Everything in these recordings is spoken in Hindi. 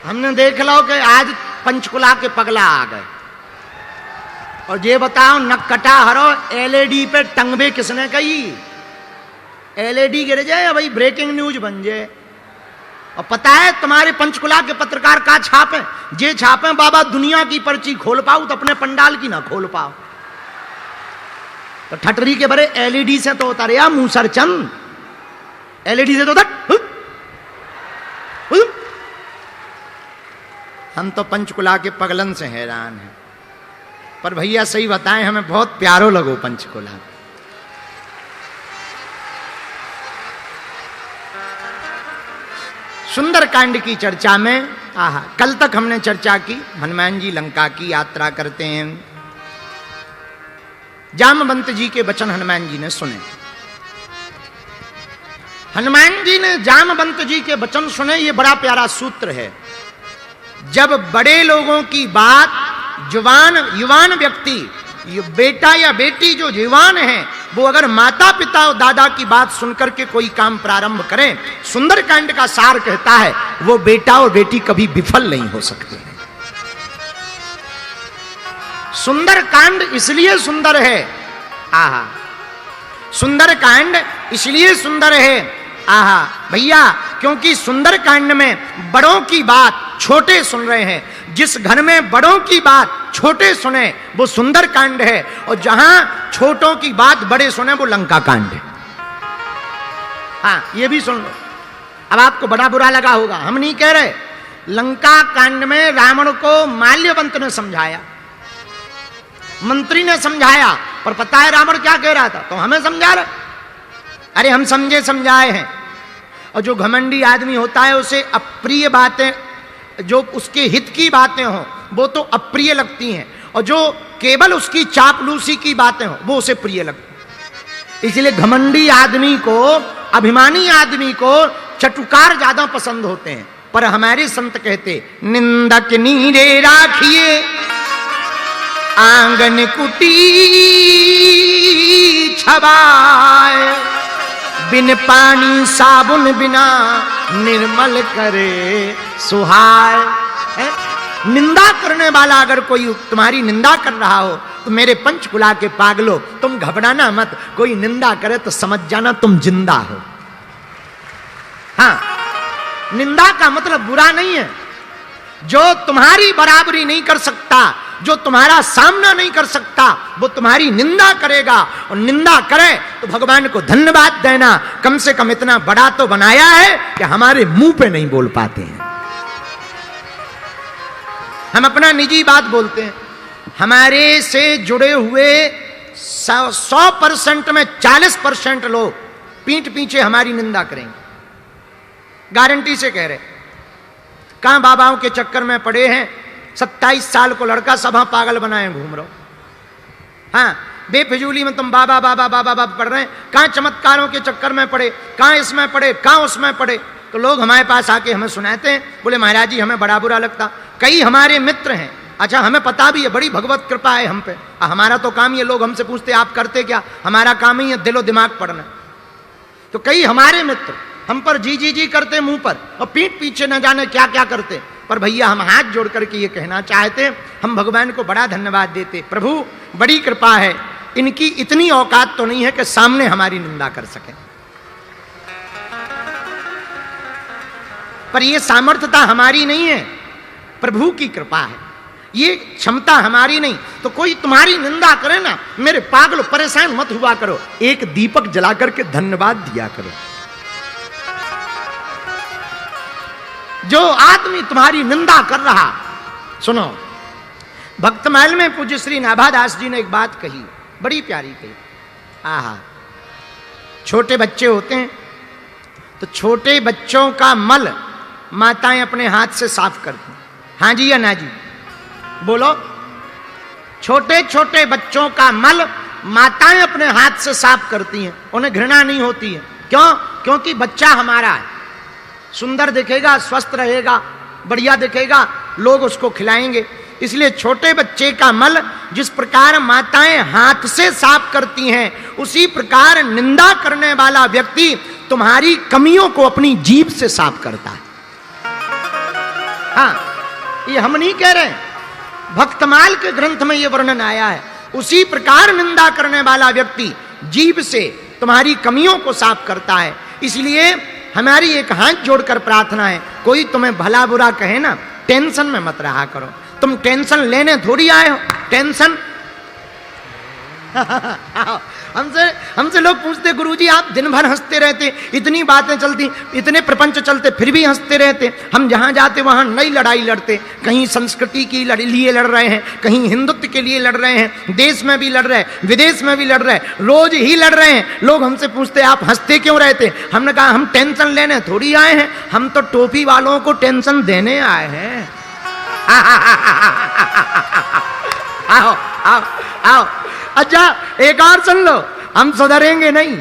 हमने देख लो कि आज पंचकुला के पगला आ गए और ये बताओ नक कटा हरो एलईडी पे टंगबे किसने कही? एलईडी गिर जाए भाई, ब्रेकिंग न्यूज बन जाए। और पता है तुम्हारे पंचकुला के पत्रकार का छापे, जे छापे बाबा दुनिया की पर्ची खोल पाओ तो अपने पंडाल की ना खोल पाओ। तो ठटरी के बड़े एलईडी से तो उतर या मूसर चंद, एलईडी से तो उतर। हम तो पंचकुला के पगलन से हैरान हैं। पर भैया सही बताएं, हमें बहुत प्यारो लगो पंचकुला। सुंदरकांड की चर्चा में कल तक हमने चर्चा की हनुमान जी लंका की यात्रा करते हैं। जामवंत जी के वचन हनुमान जी ने सुने। हनुमान जी ने जामवंत जी के वचन सुने। ये बड़ा प्यारा सूत्र है। जब बड़े लोगों की बात युवान व्यक्ति, बेटा या बेटी जो युवान है, वो अगर माता पिता और दादा की बात सुनकर के कोई काम प्रारंभ करें, सुंदरकांड का सार कहता है वो बेटा और बेटी कभी विफल नहीं हो सकते। सुंदरकांड इसलिए सुंदर है, सुंदरकांड इसलिए सुंदर है भैया, क्योंकि सुंदरकांड में बड़ों की बात छोटे सुन रहे हैं। जिस घर में बड़ों की बात छोटे सुने वो सुंदरकांड है, और जहां छोटों की बात बड़े सुने वो लंका कांड है। ये भी सुन लो। अब आपको बड़ा बुरा लगा होगा, हम नहीं कह रहे। लंका कांड में रावण को माल्यवंत ने समझाया, मंत्री ने समझाया, पर पता है रावण क्या कह रहा था? तो हमें समझा रहे। अरे हम समझे समझाए हैं। और जो घमंडी आदमी होता है उसे अप्रिय बातें, जो उसके हित की बातें हो वो तो अप्रिय लगती हैं, और जो केवल उसकी चापलूसी की बातें हो वो उसे प्रिय लगती। इसलिए घमंडी आदमी को, अभिमानी आदमी को चटुकार ज्यादा पसंद होते हैं। पर हमारे संत कहते निंदक नीरे राखिए आंगन कुटी छबाए, बिन पानी साबुन बिना निर्मल करे सुहाय। निंदा करने वाला अगर कोई तुम्हारी निंदा कर रहा हो तो मेरे पंचकुला के पागलो तुम घबराना मत। कोई निंदा करे तो समझ जाना तुम जिंदा हो। निंदा का मतलब बुरा नहीं है। जो तुम्हारी बराबरी नहीं कर सकता, जो तुम्हारा सामना नहीं कर सकता, वो तुम्हारी निंदा करेगा। और निंदा करे तो भगवान को धन्यवाद देना, कम से कम इतना बड़ा तो बनाया है कि हमारे मुंह पे नहीं बोल पाते हैं। हम अपना निजी बात बोलते हैं। हमारे से जुड़े हुए 100% में 40% लोग पीठ पीछे हमारी निंदा करेंगे। गारंटी से कह रहे। कहां बाबाओं के चक्कर में पड़े हैं। 27 साल को लड़का सब पागल बनाए घूम रहे हो। बेफिजूली में तुम बाबा बाबा बाबा बाबा पढ़ रहे हैं। कहां चमत्कारों के चक्कर में पड़े, कहां इसमें पड़े, कहां उसमें पड़े। तो लोग हमारे पास आके हमें सुनाते हैं, बोले महाराज जी हमें बड़ा बुरा लगता। कई हमारे मित्र हैं, अच्छा हमें पता भी है, बड़ी भगवत कृपा है हम पे। हमारा तो काम ये, लोग हमसे पूछते आप करते क्या, हमारा काम ही है दिलो दिमाग पढ़ना। तो कई हमारे मित्र हम पर जी जी जी करते मुंह पर, और पीठ पीछे न जाने क्या क्या करते। पर भैया हम हाथ जोड़ करके ये कहना चाहते, हम भगवान को बड़ा धन्यवाद देते। प्रभु बड़ी कृपा है, इनकी इतनी औकात तो नहीं है कि सामने हमारी निंदा कर सके। पर ये सामर्थ्यता हमारी नहीं है, प्रभु की कृपा है। ये क्षमता हमारी नहीं। तो कोई तुम्हारी निंदा करे ना, मेरे पागल परेशान मत हुआ करो, एक दीपक जला करके धन्यवाद दिया करो। जो आदमी तुम्हारी निंदा कर रहा, सुनो, भक्तमाल में पूज्य श्री नाभादास जी ने एक बात कही, बड़ी प्यारी कही। छोटे बच्चे होते हैं तो छोटे बच्चों का मल माताएं अपने हाथ से साफ करती हैं। हाँ जी या ना जी बोलो। छोटे छोटे बच्चों का मल माताएं अपने हाथ से साफ करती हैं, उन्हें घृणा नहीं होती है। क्यों? क्योंकि बच्चा हमारा है, सुंदर दिखेगा, स्वस्थ रहेगा, बढ़िया दिखेगा, लोग उसको खिलाएंगे। इसलिए छोटे बच्चे का मल जिस प्रकार माताएं हाथ से साफ करती हैं, उसी प्रकार निंदा करने वाला व्यक्ति तुम्हारी कमियों को अपनी जीभ से साफ करता है। हाँ, ये हम नहीं कह रहे, भक्तमाल के ग्रंथ में ये वर्णन आया है। उसी प्रकार निंदा करने वाला व्यक्ति जीभ से तुम्हारी कमियों को साफ करता है। इसलिए हमारी एक हाथ जोड़कर प्रार्थना है, कोई तुम्हें भला बुरा कहे ना, टेंशन में मत रहा करो। तुम टेंशन लेने थोड़ी आए हो, टेंशन हमसे लोग पूछते, गुरुजी आप दिन भर हंसते रहते, इतनी बातें चलती, इतने प्रपंच चलते, फिर भी हंसते रहते। हम जहां जाते वहां नई लड़ाई लड़ते, कहीं संस्कृति के लिए लड़ रहे हैं, कहीं हिंदुत्व के लिए लड़ रहे हैं, देश में भी लड़ रहे हैं, विदेश में भी लड़ रहे हैं, रोज ही लड़ रहे हैं। लोग हमसे पूछते आप हंसते क्यों रहते? हमने कहा हम टेंशन लेने थोड़ी आए हैं, हम तो टोपी वालों को टेंशन देने आए हैं। आओ आओ आओ। अच्छा एक और सुन लो, हम सुधरेंगे नहीं।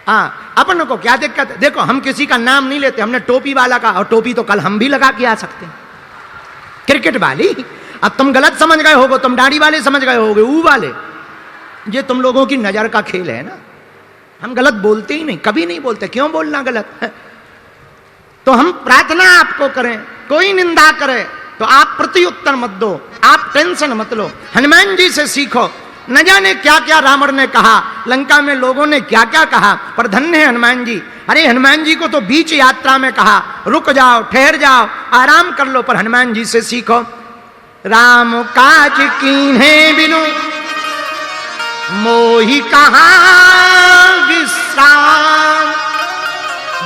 हाँ, अपन को क्या दिक्कत है? देखो हम किसी का नाम नहीं लेते, हमने टोपी वाला का, और टोपी तो कल हम भी लगा के आ सकते हैं, क्रिकेट वाली। अब तुम गलत समझ गए होगे, तुम दाढ़ी वाले समझ गए होगे, ऊ वाले। ये तुम लोगों की नजर का खेल है ना, हम गलत बोलते ही नहीं, कभी नहीं बोलते, क्यों बोलना गलत? तो हम प्रार्थना आपको करें, कोई निंदा करे तो आप प्रति उत्तर मत दो, आप टेंशन मत लो। हनुमान जी से सीखो, न जाने क्या क्या रावण ने कहा, लंका में लोगों ने क्या क्या कहा, पर धन्य है हनुमान जी। अरे हनुमान जी को तो बीच यात्रा में कहा रुक जाओ, ठहर जाओ, आराम कर लो, पर हनुमान जी से सीखो। राम काज कीन्हे बिनु मोहि कहाँ विश्राम।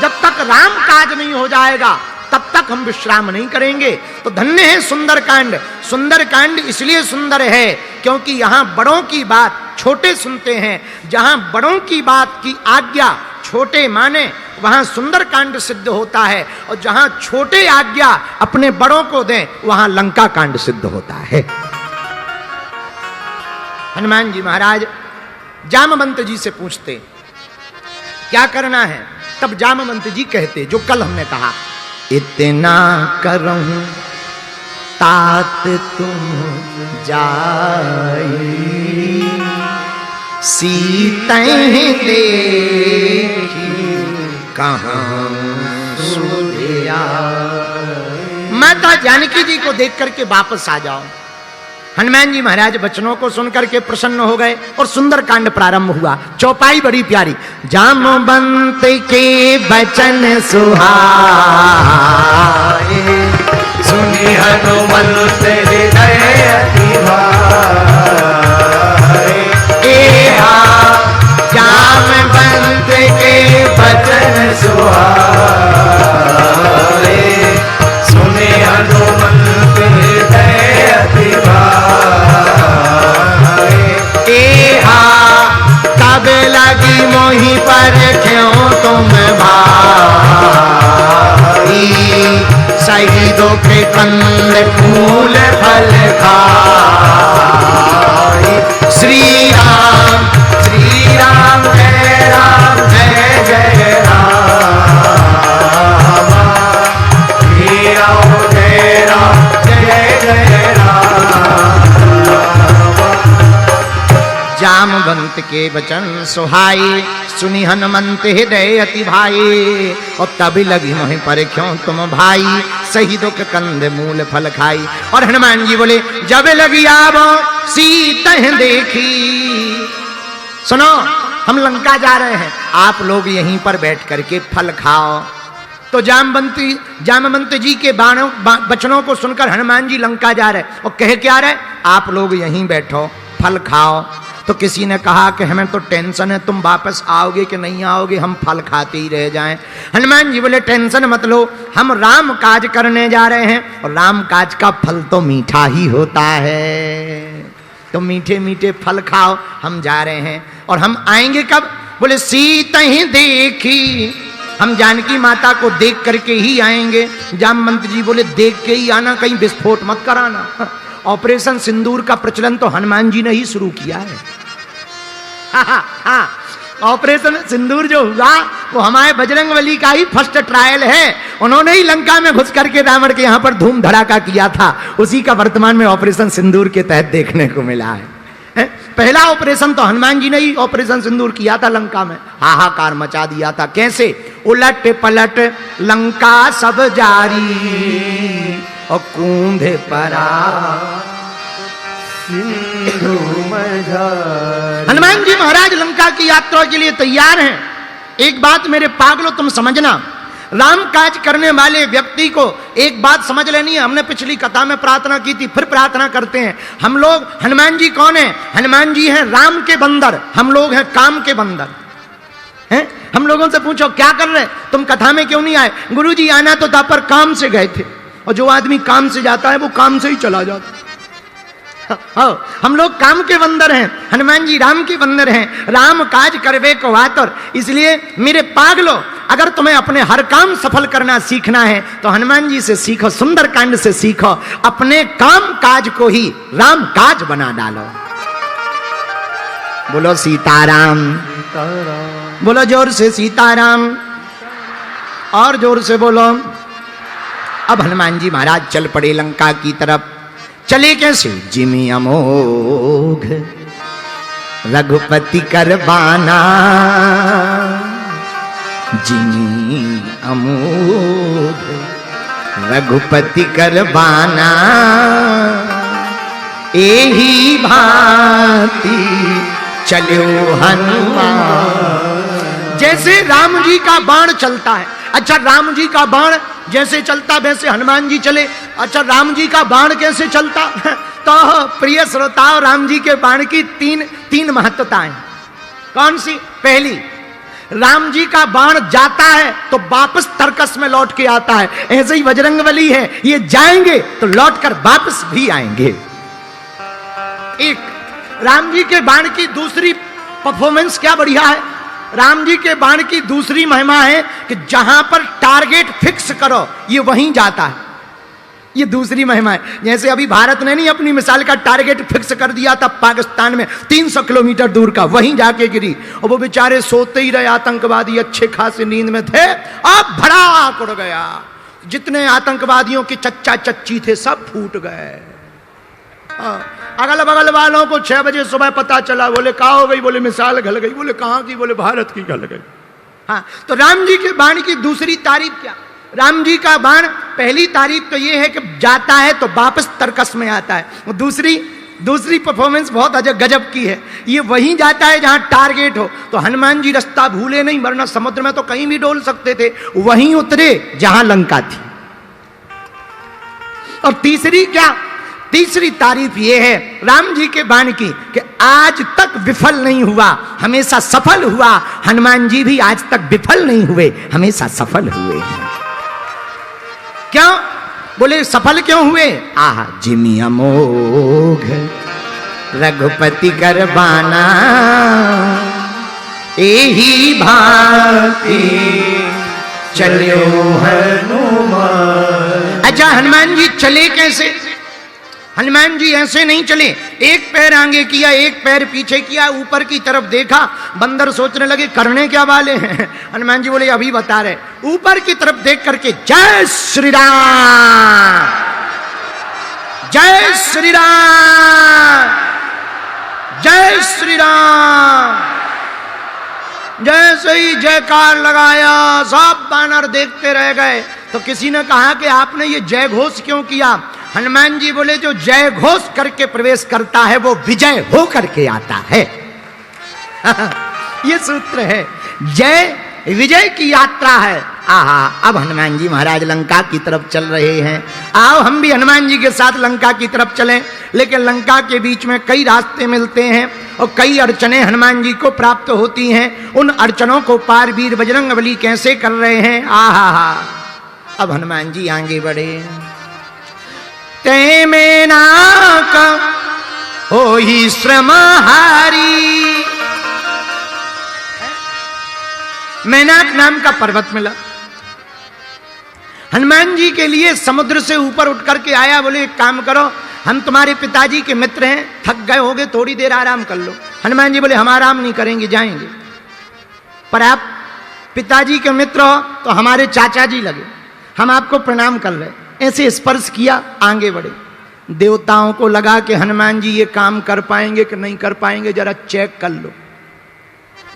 जब तक राम काज नहीं हो जाएगा तब तक हम विश्राम नहीं करेंगे। तो धन्य है सुंदरकांड। सुंदरकांड इसलिए सुंदर है क्योंकि यहां बड़ों की बात छोटे सुनते हैं। जहां बड़ों की बात की आज्ञा छोटे माने वहां सुंदरकांड सिद्ध होता है, और जहां छोटे आज्ञा अपने बड़ों को दें वहां लंका कांड सिद्ध होता है। हनुमान जी महाराज जामवंत जी से पूछते क्या करना है, तब जामवंत जी कहते जो कल हमने कहा, इतना करऊं तात तुम जाई, सीतैं देखी कहाँ सुधिया। माता जानकी जी को देख करके वापस आ जाओ। हनुमान जी महाराज वचनों को सुनकर के प्रसन्न हो गए और सुंदरकांड प्रारंभ हुआ। चौपाई बड़ी प्यारी। जामवंत के वचन सुहाए, सुनि हनुमंत हृदय अति भाए। जामवंत के वचन सुहाए, सुनि हनुमंत हृदय अति कब लगी मोहि पर क्यों तुम भाई, शहीदों के कंद फूल फल खाई। श्री राम जय राम जय जय राम, श्री राम जय जय राम। जामवंत के वचन सुहाई, सुनि हनुमंत हृदय अति भाई। और तभी लगी मोहि पर क्यों तुम भाई, शहीदों के कंद मूल फल खाई। और हनुमान जी बोले जब लगी आवो सीतैं देखी। सुनो हम लंका जा रहे हैं, आप लोग यहीं पर बैठ करके फल खाओ। तो जामवंत जी के वचनों को सुनकर हनुमान जी लंका जा रहे और कह क्या रहे, आप लोग यहीं बैठो फल खाओ। तो किसी ने कहा कि हमें तो टेंशन है, तुम वापस आओगे कि नहीं आओगे, हम फल खाते ही रह जाएं। हनुमान जी बोले टेंशन मत लो, हम राम काज करने जा रहे हैं और राम काज का फल तो मीठा ही होता है। तो मीठे मीठे फल खाओ, हम जा रहे हैं। और हम आएंगे कब? बोले सीतैं देखी, हम जानकी माता को देख करके ही आएंगे। जामवंत जी बोले देख के ही आना, कहीं विस्फोट मत कराना। ऑपरेशन सिंदूर का प्रचलन तो हनुमान जी ने ही शुरू किया है। ऑपरेशन सिंदूर जो हुआ वो हमारे बजरंगबली का ही फर्स्ट ट्रायल है। उन्होंने ही लंका में घुस करके रावण के यहाँ पर धूम धड़ाका किया था। उसी का वर्तमान में ऑपरेशन सिंदूर के तहत देखने को मिला है। पहला ऑपरेशन तो हनुमान जी ने ही ऑपरेशन सिंदूर किया था लंका में, हाहाकार मचा दिया था। कैसे? उलट पलट लंका सब जारी और कूंधे परा सिंधु मझारी। हनुमान जी महाराज लंका की यात्रा के लिए तैयार हैं। एक बात मेरे पागलों तुम समझना, राम काज करने वाले व्यक्ति को एक बात समझ लेनी है। हमने पिछली कथा में प्रार्थना की थी, फिर प्रार्थना करते हैं। हम लोग, हनुमान जी कौन है? हनुमान जी हैं राम के बंदर, हम लोग हैं काम के बंदर हैं। हम लोगों से पूछो क्या कर रहे, तुम कथा में क्यों नहीं आए? गुरुजी आना तो था पर काम से गए थे। और जो आदमी काम से जाता है वो काम से ही चला जाता है। हम लोग काम के बंदर हैं, हनुमान जी राम के बंदर हैं। राम काज करवे को आतुर। इसलिए मेरे पागलों, अगर तुम्हें अपने हर काम सफल करना सीखना है तो हनुमान जी से सीखो, सुंदर कांड से सीखो। अपने काम काज को ही राम काज बना डालो। बोलो सीताराम, बोलो जोर से सीताराम, और जोर से बोलो। अब हनुमान जी महाराज चल पड़े लंका की तरफ। चले कैसे? जिमि अमोघ रघुपति कर बाना, जिमि अमोघ रघुपति कर बाना, एही भांति चलो हनुमान। जैसे राम जी का बाण चलता है, अच्छा राम जी का बाण जैसे चलता वैसे हनुमान जी चले। अच्छा राम जी का बाण कैसे चलता? तो प्रिय श्रोताओं, राम जी के बाण की तीन महत्वताएं। कौन सी? पहली, राम जी का बाण जाता है तो वापस तर्कस में लौट के आता है। ऐसे ही बजरंगबली है, ये जाएंगे तो लौटकर वापस भी आएंगे। एक राम जी के बाण की दूसरी परफॉर्मेंस क्या बढ़िया है। राम जी के बाण की दूसरी महिमा है कि जहां पर टारगेट फिक्स करो ये वहीं जाता है। ये दूसरी महिमा है। जैसे अभी भारत ने नहीं अपनी मिसाइल का टारगेट फिक्स कर दिया था पाकिस्तान में 300 किलोमीटर दूर का, वहीं जाके गिरी और वो बेचारे सोते ही रहे। आतंकवादी अच्छे खासे नींद में थे, अब भड़ाक उड़ गया। जितने आतंकवादियों के चच्चा चच्ची थे सब फूट गए। अगल बगल वालों को 6 बजे सुबह पता चला, बोले कहाँ हो गई? बोले मिसाइल गल गई। बोले कहाँ की? बोले भारत की गल गई। हाँ, तो राम जी के बाण की दूसरी तारीफ क्या? राम जी का बाण पहली तारीफ तो ये है कि जाता है तो वापस तर्कस में आता है। दूसरी परफॉर्मेंस बहुत अजब गजब की है, ये वहीं जाता है जहां टारगेट हो। तो हनुमान जी रास्ता भूले नहीं, वरना समुद्र में तो कहीं भी डोल सकते थे, वहीं उतरे जहां लंका थी। और तीसरी क्या? तीसरी तारीफ यह है राम जी के बाण की कि आज तक विफल नहीं हुआ, हमेशा सफल हुआ। हनुमान जी भी आज तक विफल नहीं हुए, हमेशा सफल हुए हैं। क्यों? बोले सफल क्यों हुए? आह, जिमि अमोघ रघुपति कर बाना, एही भांति चलो हनुमान। अच्छा हनुमान जी चले कैसे? हनुमान जी ऐसे नहीं चले, एक पैर आगे किया, एक पैर पीछे किया, ऊपर की तरफ देखा। बंदर सोचने लगे करने क्या वाले हैं। हनुमान जी बोले अभी बता रहे। ऊपर की तरफ देख करके जय श्री राम, जय श्री राम, जय श्री राम। जैसे ही जयकार लगाया सब बानर देखते रह गए। तो किसी ने कहा कि आपने ये जय घोष क्यों किया? हनुमान जी बोले जो जय घोष करके प्रवेश करता है वो विजय हो करके आता है। ये सूत्र है, जय विजय की यात्रा है। आहा, अब हनुमान जी महाराज लंका की तरफ चल रहे हैं। आओ हम भी हनुमान जी के साथ लंका की तरफ चलें। लेकिन लंका के बीच में कई रास्ते मिलते हैं और कई अड़चने हनुमान जी को प्राप्त होती हैं। उन अड़चनों को पार वीर बजरंगबली कैसे कर रहे हैं? आहा, अब हनुमान जी आगे बढ़े। ते में नाक हो ही श्रम हारी। मैनाक नाम का पर्वत मिला हनुमान जी के लिए, समुद्र से ऊपर उठ करके आया। बोले एक काम करो, हम तुम्हारे पिताजी के मित्र हैं, थक गए होगे, थोड़ी देर आराम कर लो। हनुमान जी बोले हम आराम नहीं करेंगे, जाएंगे। पर आप पिताजी के मित्र हो तो हमारे चाचा जी लगे, हम आपको प्रणाम कर रहे। ऐसे स्पर्श किया, आगे बढ़े। देवताओं को लगा कि हनुमान जी ये काम कर पाएंगे कि नहीं कर पाएंगे, जरा चेक कर लो।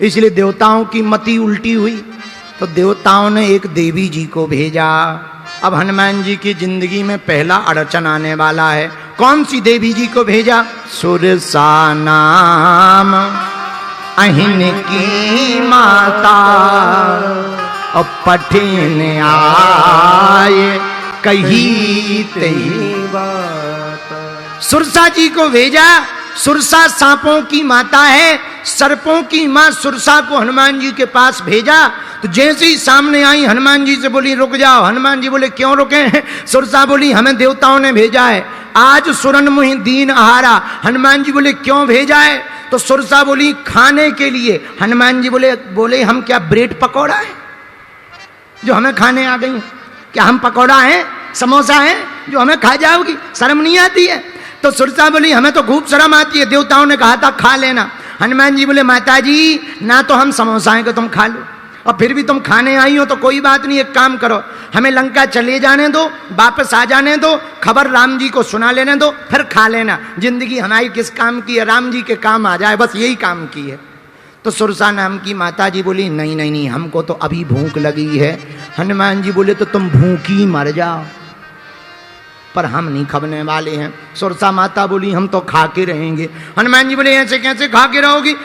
इसलिए देवताओं की मति उल्टी हुई, तो देवताओं ने एक देवी जी को भेजा। अब हनुमान जी की जिंदगी में पहला अड़चन आने वाला है। कौन सी देवी जी को भेजा? सुरसा नाम अहिन की माता, और पठिन आए कही तही बात। सुरसा जी को भेजा। सुरसा सांपों की माता है, सर्पों की मां सुरसा को हनुमान जी के पास भेजा। तो जैसे ही सामने आई हनुमान जी से बोली रुक जाओ। हनुमान जी बोले क्यों रुके? सुरसा बोली हमें देवताओं ने भेजा है, आज सुरन मुहि दीन आहारा। हनुमान जी बोले क्यों भेजा है? तो सुरसा बोली खाने के लिए। हनुमान जी बोले हम क्या ब्रेड पकौड़ा है जो हमें खाने आ गई? क्या हम पकौड़ा हैं, समोसा है जो हमें खा जाओगी? शर्म नहीं आती है? तो सुरसा बोली हमें तो खूब शर्म आती है, देवताओं ने कहा था खा लेना। हनुमान जी बोले माता जी ना तो हम समोसा हैं कि तुम खा लो, और फिर भी तुम खाने आई हो तो कोई बात नहीं, एक काम करो हमें लंका चले जाने दो, वापस आ जाने दो, खबर राम जी को सुना लेने दो, फिर खा लेना। जिंदगी हमारी किस काम की है, राम जी के काम आ जाए, बस यही काम की है। तो सुरसा नाम की माता जी बोली नहीं नहीं नहीं, हमको तो अभी भूख लगी है। हनुमान जी बोले तो तुम भूखी मर जाओ, पर हम नहीं खबने वाले हैं। सुरसा माता बोली हम तो खा के रहेंगे। हनुमान जी बोले ऐसे कैसे खा के रहोगी?